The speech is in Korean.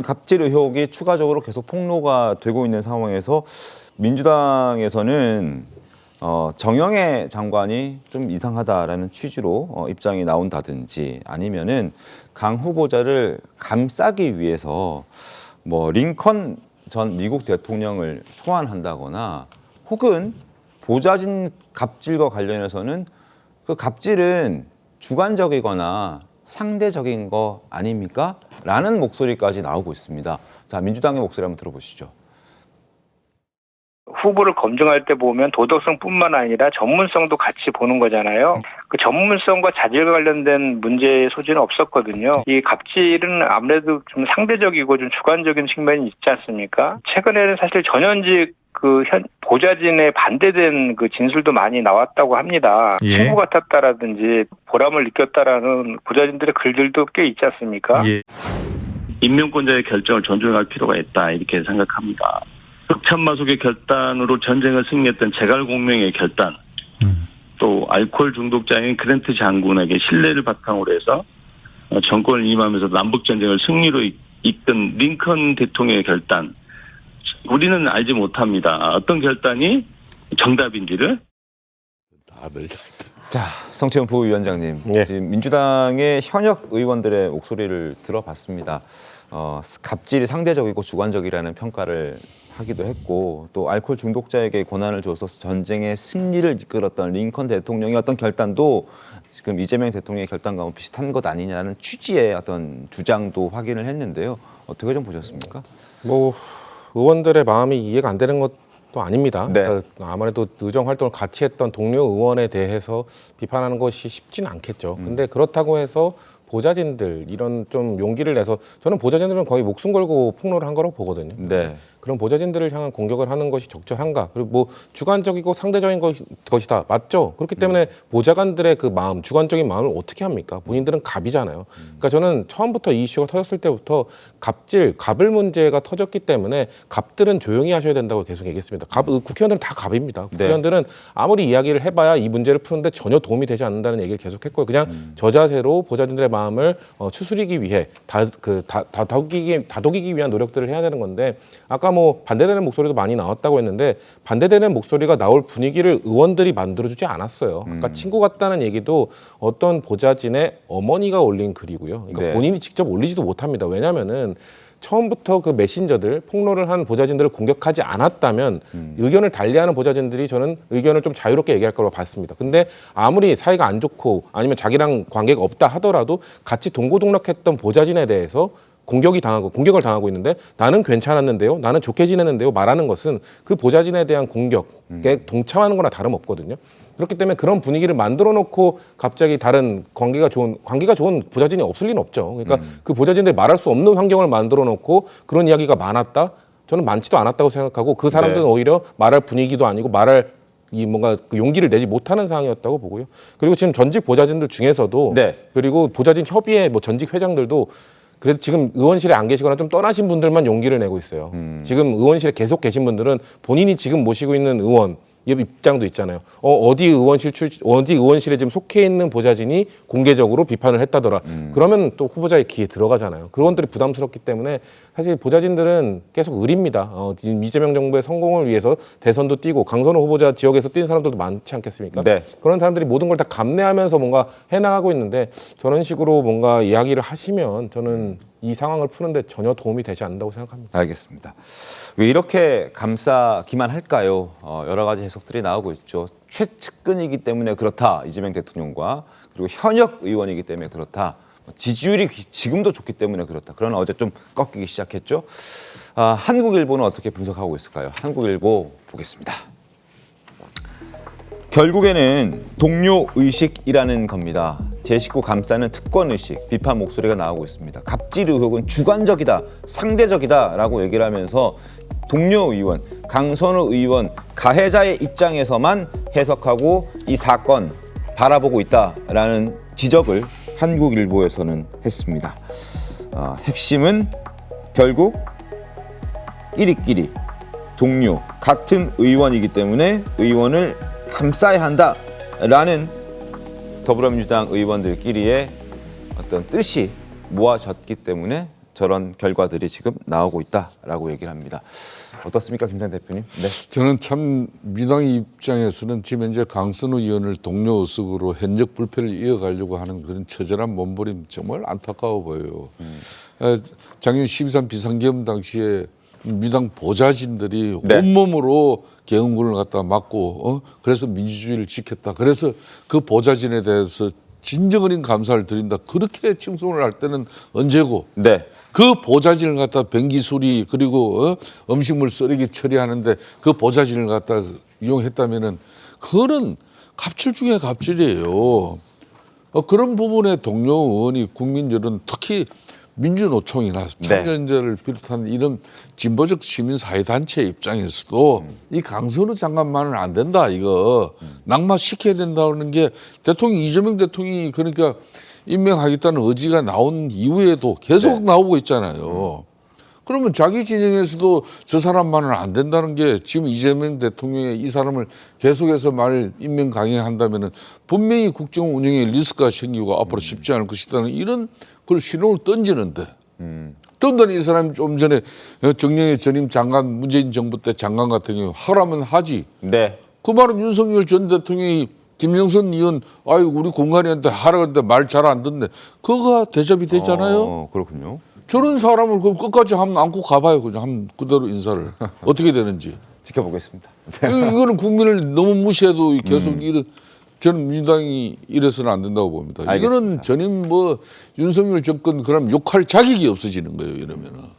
갑질 의혹이 추가적으로 계속 폭로가 되고 있는 상황에서 민주당에서는 정영애 장관이 좀 이상하다라는 취지로 입장이 나온다든지 아니면은 강 후보자를 감싸기 위해서 뭐 링컨 전 미국 대통령을 소환한다거나 혹은 보좌진 갑질과 관련해서는 그 갑질은 주관적이거나 상대적인 거 아닙니까? 라는 목소리까지 나오고 있습니다. 자, 민주당의 목소리 한번 들어보시죠. 후보를 검증할 때 보면 도덕성뿐만 아니라 전문성도 같이 보는 거잖아요. 그 전문성과 자질 관련된 문제의 소지는 없었거든요. 이 갑질은 아무래도 좀 상대적이고 좀 주관적인 측면이 있지 않습니까? 최근에는 사실 전현직 현 보좌진에 반대된 그 진술도 많이 나왔다고 합니다. 예. 친구 같았다라든지 보람을 느꼈다라는 보좌진들의 글들도 꽤 있지 않습니까? 예. 임명권자의 결정을 존중할 필요가 있다 이렇게 생각합니다. 흑참마속의 결단으로 전쟁을 승리했던 제갈공명의 결단, 또 알코올 중독자인 그랜트 장군에게 신뢰를 바탕으로 해서 정권을 임하면서 남북전쟁을 승리로 이끈 링컨 대통령의 결단, 우리는 알지 못합니다. 어떤 결단이 정답인지를. 자, 성채훈 부위원장님, 예. 지금 민주당의 현역 의원들의 목소리를 들어봤습니다. 갑질이 상대적이고 주관적이라는 평가를 하기도 했고 또 알코올 중독자에게 권한을 줘서 전쟁의 승리를 이끌었던 링컨 대통령의 어떤 결단도 지금 이재명 대통령의 결단과는 비슷한 것 아니냐는 취지의 어떤 주장도 확인을 했는데요. 어떻게 좀 보셨습니까? 뭐 의원들의 마음이 이해가 안 되는 것도 아닙니다. 네. 그러니까 아무래도 의정 활동을 같이 했던 동료 의원에 대해서 비판하는 것이 쉽지는 않겠죠. 근데 그렇다고 해서 보좌진들 이런 좀 용기를 내서 저는 보좌진들은 거의 목숨 걸고 폭로를 한 거라고 보거든요. 네. 그런 보좌진들을 향한 공격을 하는 것이 적절한가? 그리고 뭐 주관적이고 상대적인 것이다. 맞죠? 그렇기 때문에 보좌관들의 그 마음, 주관적인 마음을 어떻게 합니까? 본인들은 갑이잖아요. 그러니까 저는 처음부터 이 이슈가 터졌을 때부터 갑을 문제가 터졌기 때문에 갑들은 조용히 하셔야 된다고 계속 얘기했습니다. 국회의원들은 다 갑입니다. 국회의원들은 아무리 이야기를 해봐야 이 문제를 푸는데 전혀 도움이 되지 않는다는 얘기를 계속했고요. 그냥 저 자세로 보좌진들의 마음을 추스리기 위해 다독이기 위한 노력들을 해야 되는 건데 아까 뭐 반대되는 목소리도 많이 나왔다고 했는데 반대되는 목소리가 나올 분위기를 의원들이 만들어주지 않았어요. 아까 친구 같다는 얘기도 어떤 보좌진의 어머니가 올린 글이고요. 그러니까 네. 본인이 직접 올리지도 못합니다. 왜냐하면은 처음부터 그 메신저들 폭로를 한 보좌진들을 공격하지 않았다면 의견을 달리하는 보좌진들이 저는 의견을 좀 자유롭게 얘기할 거라고 봤습니다. 근데 아무리 사이가 안 좋고 아니면 자기랑 관계가 없다 하더라도 같이 동고동락했던 보좌진에 대해서 공격을 당하고 있는데 나는 괜찮았는데요, 나는 좋게 지냈는데요 말하는 것은 그 보좌진에 대한 공격에 동참하는 거나 다름없거든요. 그렇기 때문에 그런 분위기를 만들어 놓고 갑자기 다른 관계가 좋은 보좌진이 없을 리는 없죠. 그러니까 그 보좌진들이 말할 수 없는 환경을 만들어 놓고 그런 이야기가 많았다? 저는 많지도 않았다고 생각하고 그 사람들은 네. 오히려 말할 분위기도 아니고 말할 뭔가 그 용기를 내지 못하는 상황이었다고 보고요. 그리고 지금 전직 보좌진들 중에서도 네. 그리고 보좌진 협의회 뭐 전직 회장들도 그래도 지금 의원실에 안 계시거나 좀 떠나신 분들만 용기를 내고 있어요. 지금 의원실에 계속 계신 분들은 본인이 지금 모시고 있는 의원 입장도 있잖아요. 어디 의원실에 지금 속해 있는 보좌진이 공개적으로 비판을 했다더라. 그러면 또 후보자의 귀에 들어가잖아요. 그원들이 부담스럽기 때문에 사실 보좌진들은 계속 의리입니다. 지금 이재명 정부의 성공을 위해서 대선도 뛰고 강선호 후보자 지역에서 뛴 사람들도 많지 않겠습니까? 네. 그런 사람들이 모든 걸 다 감내하면서 뭔가 해나가고 있는데 저런 식으로 뭔가 이야기를 하시면 저는 이 상황을 푸는데 전혀 도움이 되지 않는다고 생각합니다. 알겠습니다. 왜 이렇게 감싸기만 할까요? 여러 가지 해석들이 나오고 있죠. 최측근이기 때문에 그렇다. 이재명 대통령과 그리고 현역 의원이기 때문에 그렇다. 지지율이 지금도 좋기 때문에 그렇다. 그러나 어제 좀 꺾이기 시작했죠. 한국일보는 어떻게 분석하고 있을까요? 한국일보 보겠습니다. 결국에는 동료 의식이라는 겁니다. 제 식구 감싸는 특권 의식, 비판 목소리가 나오고 있습니다. 갑질 의혹은 주관적이다, 상대적이다라고 얘기를 하면서 동료 의원, 강선우 의원, 가해자의 입장에서만 해석하고 이 사건 바라보고 있다라는 지적을 한국일보에서는 했습니다. 핵심은 결국 끼리끼리 동료, 같은 의원이기 때문에 의원을 감싸야 한다라는 더불어민주당 의원들끼리의 어떤 뜻이 모아졌기 때문에 저런 결과들이 지금 나오고 있다라고 얘기를 합니다. 어떻습니까, 김상 대표님? 네. 저는 참 민당 입장에서는 지금 현재 강선우 의원을 동료 의석으로 현역 불패를 이어가려고 하는 그런 처절한 몸부림 정말 안타까워 보여요. 작년 12.3 비상계엄 당시에 민당 보좌진들이 네. 온몸으로 계엄군을 갖다 막고 그래서 민주주의를 지켰다. 그래서 그 보좌진에 대해서 진정어린 감사를 드린다. 그렇게 칭송을 할 때는 언제고 네. 그 보좌진을 갖다 변기 수리 그리고 음식물 쓰레기 처리하는데 그 보좌진을 갖다 이용했다면은 그거는 갑질 중에 갑질이에요. 그런 부분에 동료 의원이 국민 여론 특히 민주노총이나 참여연대를 비롯한 이런 진보적 시민사회단체 입장에서도 이 강선우 장관만은 안 된다 이거 낙마시켜야 된다는 게 대통령 이재명 대통령이 그러니까 임명하겠다는 의지가 나온 이후에도 계속 나오고 있잖아요. 그러면 자기 진영에서도 저 사람만은 안 된다는 게 지금 이재명 대통령의 이 사람을 계속해서 말 임명 강행한다면은 분명히 국정 운영에 리스크가 생기고 앞으로 쉽지 않을 것이라는 이런 걸 신호를 던지는데 더군다나 이 사람이 좀 전에 정영애 전임 장관 문재인 정부 때 장관 같은 경우 하라면 하지. 네. 그 말은 윤석열 전 대통령이 김영선 의원 아이고 우리 공관이한테 하라 그랬는데 말 잘 안 듣네. 그거가 대접이 되잖아요. 그렇군요. 저런 사람을 그럼 끝까지 한번 안고 가봐요. 그냥 한번 그대로 인사를 어떻게 되는지. 지켜보겠습니다. 이거는 국민을 너무 무시해도 계속 저는 민주당이 이래서는 안 된다고 봅니다. 알겠습니다. 이거는 전임 윤석열 정권 그럼 욕할 자격이 없어지는 거예요. 이러면은.